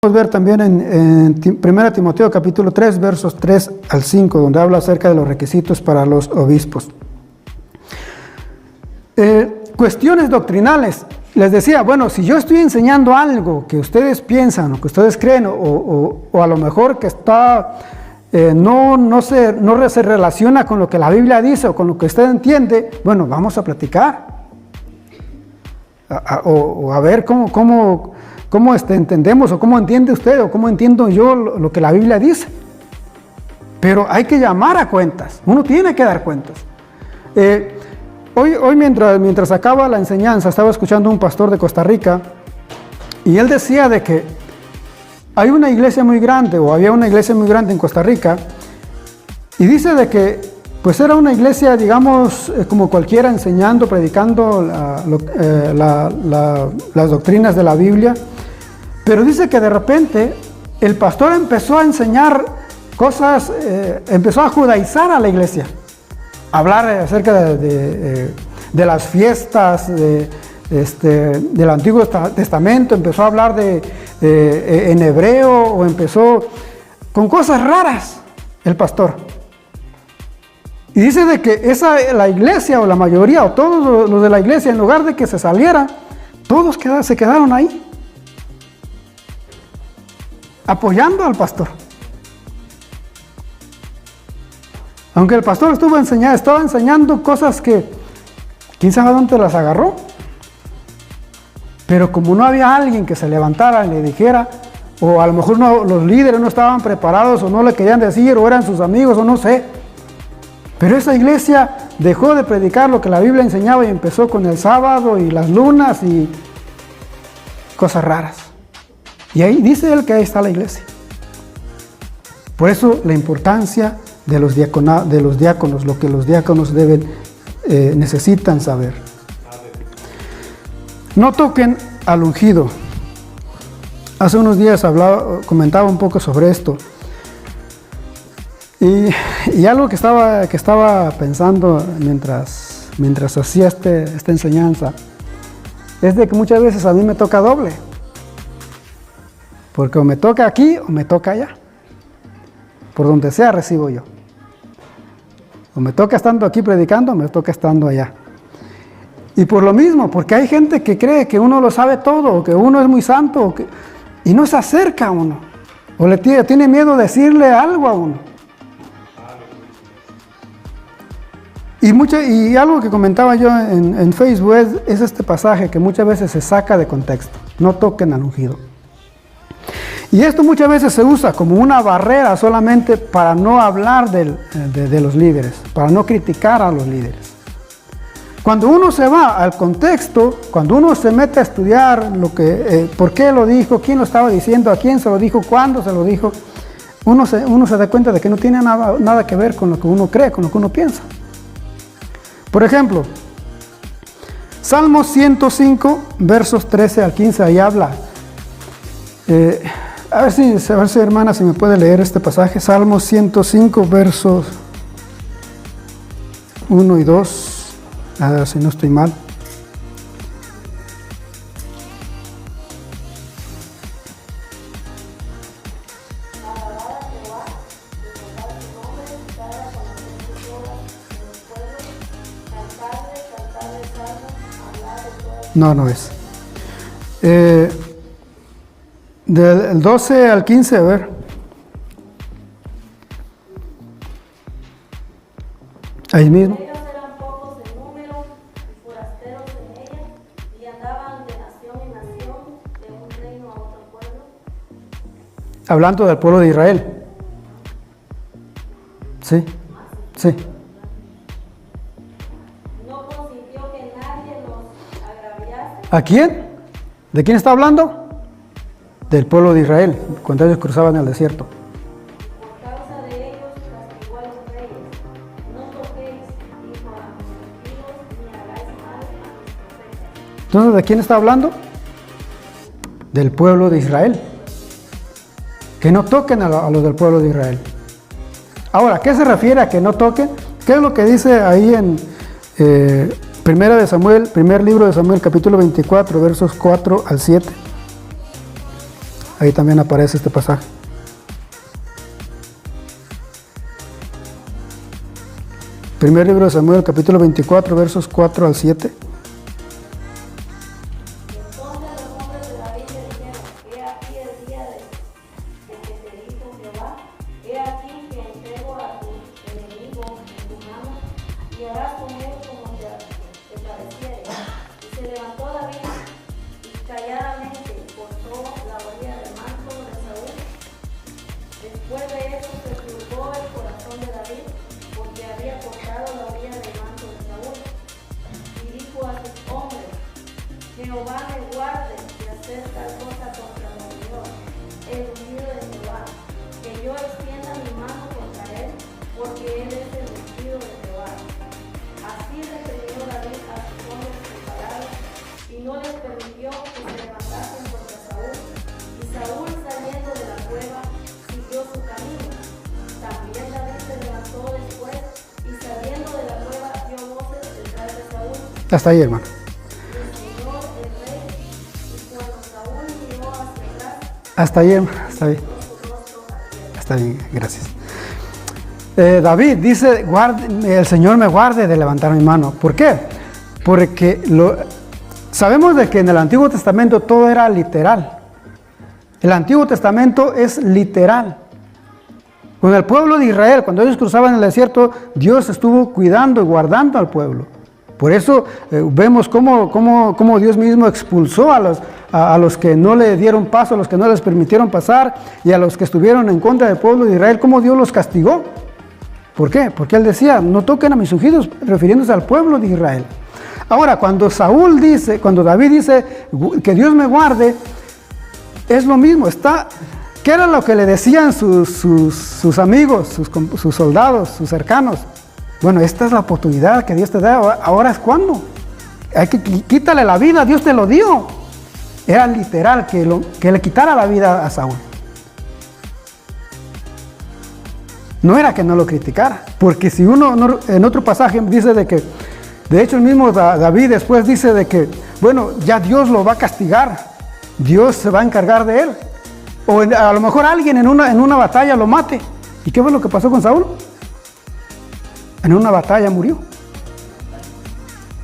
Podemos ver también en 1 Timoteo capítulo 3, versos 3 al 5, donde habla acerca de los requisitos para los obispos. Cuestiones doctrinales. Les decía, bueno, si yo estoy enseñando algo que ustedes piensan o que ustedes creen o a lo mejor que está, no se relaciona con lo que la Biblia dice o con lo que usted entiende, bueno, vamos a platicar. A ver cómo entendemos o cómo entiende usted o cómo entiendo yo lo que la Biblia dice. Pero hay que llamar a cuentas, uno tiene que dar cuentas. Hoy mientras acaba la enseñanza, estaba escuchando a un pastor de Costa Rica y él decía de que hay una iglesia muy grande o había una iglesia muy grande en Costa Rica y dice de que pues era una iglesia, digamos, como cualquiera, enseñando, predicando las doctrinas de la Biblia, pero dice que de repente el pastor empezó a enseñar cosas, empezó a judaizar a la iglesia, hablar acerca de las fiestas del Antiguo Testamento, empezó a hablar en hebreo o empezó con cosas raras el pastor. Y dice de que la iglesia o la mayoría o todos los de la iglesia, en lugar de que se salieran, todos se quedaron ahí, apoyando al pastor. Aunque el pastor estaba enseñando cosas que quién sabe dónde las agarró. Pero como no había alguien que se levantara y le dijera, o a lo mejor los líderes no estaban preparados o no le querían decir, o eran sus amigos o no sé. Pero esa iglesia dejó de predicar lo que la Biblia enseñaba y empezó con el sábado y las lunas y cosas raras. Y ahí dice él que ahí está la iglesia. Por eso la importancia de los diáconos, lo que los diáconos necesitan saber. No toquen al ungido. Hace unos días comentaba un poco sobre esto. Y algo que estaba pensando mientras hacía esta enseñanza es de que muchas veces a mí me toca doble, porque o me toca aquí o me toca allá, por donde sea recibo yo, o me toca estando aquí predicando o me toca estando allá. Y por lo mismo, porque hay gente que cree que uno lo sabe todo, o que uno es muy santo, y no se acerca a uno, o tiene miedo de decirle algo a uno. Y algo que comentaba yo en Facebook es este pasaje que muchas veces se saca de contexto. No toquen al ungido. Y esto muchas veces se usa como una barrera solamente para no hablar de los líderes, para no criticar a los líderes. Cuando uno se va al contexto, cuando uno se mete a estudiar por qué lo dijo, quién lo estaba diciendo, a quién se lo dijo, cuándo se lo dijo, uno se da cuenta de que no tiene nada que ver con lo que uno cree, con lo que uno piensa. Por ejemplo, Salmos 105, versos 13 al 15, ahí habla. A ver si hermana, si me puede leer este pasaje. Salmos 105, versos 1 y 2, si no estoy mal. No es. Del 12 al 15, a ver. Ahí mismo. Ellos eran pocos en número y forasteros en ella, y andaban de nación en nación, de un reino a otro pueblo. Hablando del pueblo de Israel. Sí. ¿A quién? ¿De quién está hablando? Del pueblo de Israel, cuando ellos cruzaban el desierto. Por causa de ellos castigó a los reyes. No toquéis, dijo a los ungidos, ni hagáis mal a mis profetas. Entonces, ¿de quién está hablando? Del pueblo de Israel. Que no toquen a los del pueblo de Israel. Ahora, ¿qué se refiere a que no toquen? ¿Qué es lo que dice ahí en primer libro de Samuel, capítulo 24, versos 4 al 7? ahí también aparece este pasaje. Primer libro de Samuel, capítulo 24, versos 4 al 7. Entonces los hombres de David le dijeron: He aquí el día de que te dijo Jehová, he aquí que entrego a tu enemigo en tu mano, y harás con él como te pareciere. Y se levantó David y calladamente cortó la orilla del manto de Saúl. Después de eso se turbó el corazón de David, porque había cortado la orilla del manto de Saúl. Y dijo a sus hombres: Jehová me guarde de hacer tal cosa contra mi Señor, el ungido de Jehová, que yo extienda mi mano contra él, porque él es el ungido de Jehová. Así reprendió David a sus hombres preparados, y no les permitió que se levantasen contra Saúl. Y Saúl, saliendo de la cueva, siguió su camino. También David se levantó después, y saliendo de la cueva dio voces detrás de Saúl. Hasta ahí, hermano. Hasta ahí, hermano. Está bien. Está bien, gracias. David dice, el Señor me guarde de levantar mi mano. ¿Por qué? Porque sabemos de que en el Antiguo Testamento todo era literal. El Antiguo Testamento es literal. Con el pueblo de Israel, cuando ellos cruzaban el desierto, Dios estuvo cuidando y guardando al pueblo. Por eso vemos cómo Dios mismo expulsó a los que no le dieron paso, a los que no les permitieron pasar, y a los que estuvieron en contra del pueblo de Israel, cómo Dios los castigó. ¿Por qué? Porque Él decía, no toquen a mis ungidos, refiriéndose al pueblo de Israel. Ahora, cuando David dice que Dios me guarde, es lo mismo. ¿Qué era lo que le decían sus amigos, sus soldados, sus cercanos? Bueno, esta es la oportunidad que Dios te da. Ahora es cuando. Quítale la vida, Dios te lo dio. Era literal que le quitara la vida a Saúl. No era que no lo criticara, porque si en otro pasaje dice de que, de hecho el mismo David después dice de que, bueno, ya Dios lo va a castigar, Dios se va a encargar de él. O a lo mejor alguien en una batalla lo mate. ¿Y qué fue lo que pasó con Saúl? En una batalla murió.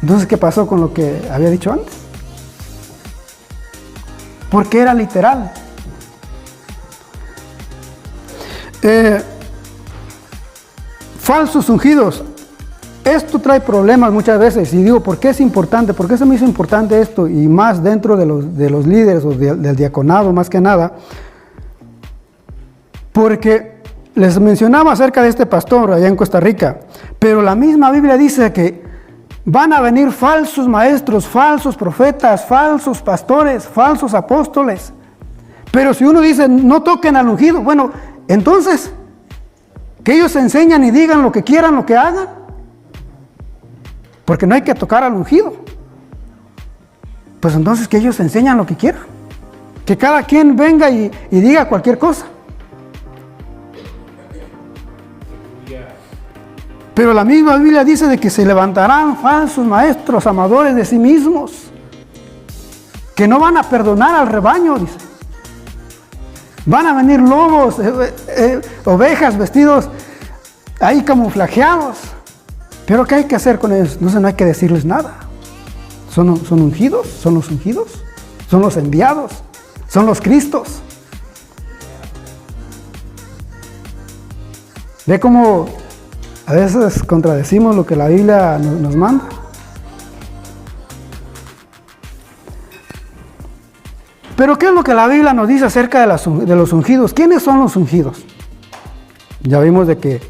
Entonces, ¿qué pasó con lo que había dicho antes? Porque era literal. Falsos ungidos. Esto trae problemas muchas veces. Y digo, ¿por qué es importante? ¿Por qué se me hizo importante esto? Y más dentro de los líderes o del diaconado, más que nada. Porque les mencionaba acerca de este pastor allá en Costa Rica, pero la misma Biblia dice que van a venir falsos maestros, falsos profetas, falsos pastores, falsos apóstoles. Pero si uno dice, no toquen al ungido, bueno, entonces, que ellos enseñan y digan lo que quieran, lo que hagan. Porque no hay que tocar al ungido. Pues entonces que ellos enseñan lo que quieran. Que cada quien venga y diga cualquier cosa. Pero la misma Biblia dice de que se levantarán falsos maestros, amadores de sí mismos, que no van a perdonar al rebaño, dice. Van a venir lobos, ovejas vestidos ahí camuflajeados. Pero ¿qué hay que hacer con ellos? No hay que decirles nada. Son ungidos, son los ungidos, son los enviados, son los Cristos. ¿Ve cómo a veces contradecimos lo que la Biblia nos manda? Pero ¿qué es lo que la Biblia nos dice acerca de los ungidos? ¿Quiénes son los ungidos? Ya vimos de que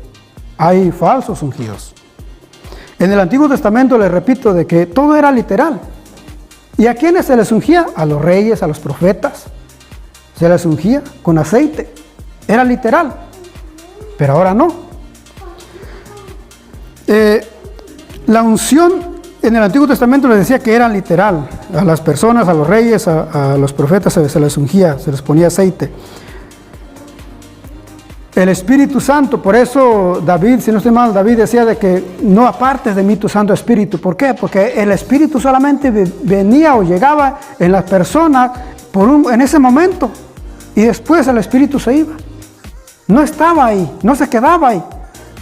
hay falsos ungidos. En el Antiguo Testamento les repito de que todo era literal. ¿Y a quiénes se les ungía? A los reyes, a los profetas. Se les ungía con aceite. Era literal. Pero ahora no. La unción en el Antiguo Testamento les decía que era literal. A las personas, a los reyes, a los profetas se les ungía, se les ponía aceite. El Espíritu Santo, por eso David, si no estoy mal, David decía de que no apartes de mí tu Santo Espíritu. ¿Por qué? Porque el Espíritu solamente venía o llegaba en las personas en ese momento. y después el Espíritu se iba. No estaba ahí, no se quedaba ahí.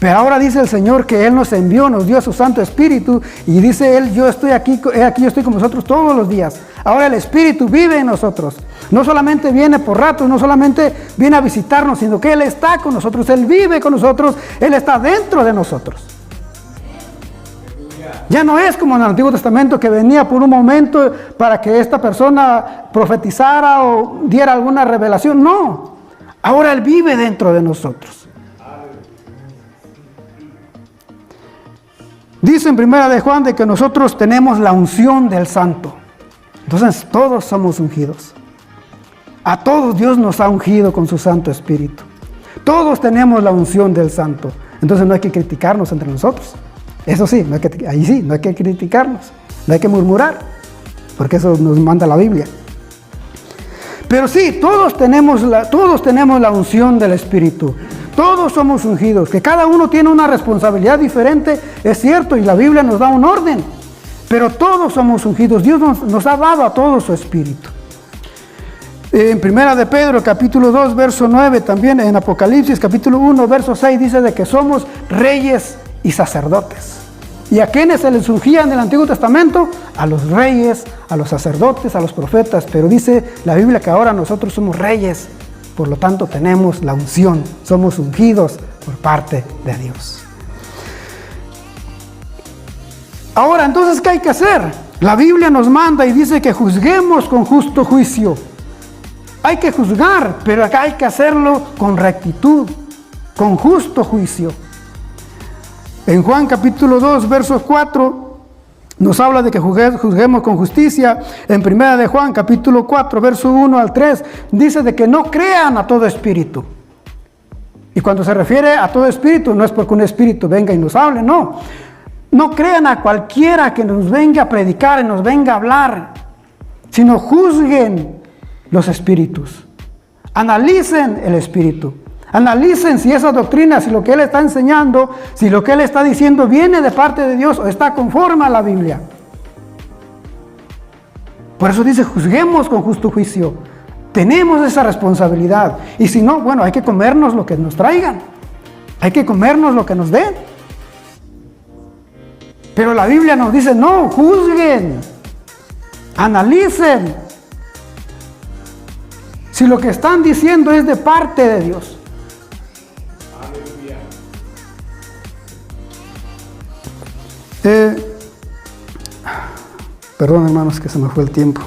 Pero ahora dice el Señor que Él nos envió, nos dio su Santo Espíritu, y dice Él, yo estoy aquí, yo estoy con vosotros todos los días. Ahora el Espíritu vive en nosotros. No solamente viene por ratos, no solamente viene a visitarnos, sino que Él está con nosotros, Él vive con nosotros, Él está dentro de nosotros. Ya no es como en el Antiguo Testamento, que venía por un momento para que esta persona profetizara o diera alguna revelación. No, ahora Él vive dentro de nosotros. Dice en 1 de Juan de que nosotros tenemos la unción del Santo. Entonces todos somos ungidos. A todos Dios nos ha ungido con su Santo Espíritu. Todos tenemos la unción del Santo. Entonces no hay que criticarnos entre nosotros. Eso sí, ahí sí, no hay que criticarnos. No hay que murmurar, porque eso nos manda la Biblia. Pero sí, todos tenemos la unción del Espíritu. Todos somos ungidos, que cada uno tiene una responsabilidad diferente, es cierto, y la Biblia nos da un orden, pero todos somos ungidos. Dios nos ha dado a todos su Espíritu. En 1 de Pedro, capítulo 2, verso 9, también en Apocalipsis, capítulo 1, verso 6, dice de que somos reyes y sacerdotes. ¿Y a quiénes se les ungía en el Antiguo Testamento? A los reyes, a los sacerdotes, a los profetas, pero dice la Biblia que ahora nosotros somos reyes. Por lo tanto, tenemos la unción, somos ungidos por parte de Dios. Ahora, entonces, ¿qué hay que hacer? La Biblia nos manda y dice que juzguemos con justo juicio. Hay que juzgar, pero acá hay que hacerlo con rectitud, con justo juicio. En Juan capítulo 2, verso 4, nos habla de que juzguemos con justicia. En 1 de Juan, capítulo 4, verso 1 al 3, dice de que no crean a todo espíritu. Y cuando se refiere a todo espíritu, no es porque un espíritu venga y nos hable, no. No crean a cualquiera que nos venga a predicar y nos venga a hablar, sino juzguen los espíritus. Analicen el espíritu. Analicen si esa doctrina, si lo que Él está enseñando, si lo que Él está diciendo viene de parte de Dios o está conforme a la Biblia. Por eso dice, juzguemos con justo juicio. Tenemos esa responsabilidad. Y si no, bueno, hay que comernos lo que nos traigan. Hay que comernos lo que nos den. Pero la Biblia nos dice, no, juzguen. Analicen. Si lo que están diciendo es de parte de Dios. Perdón, hermanos, que se me fue el tiempo.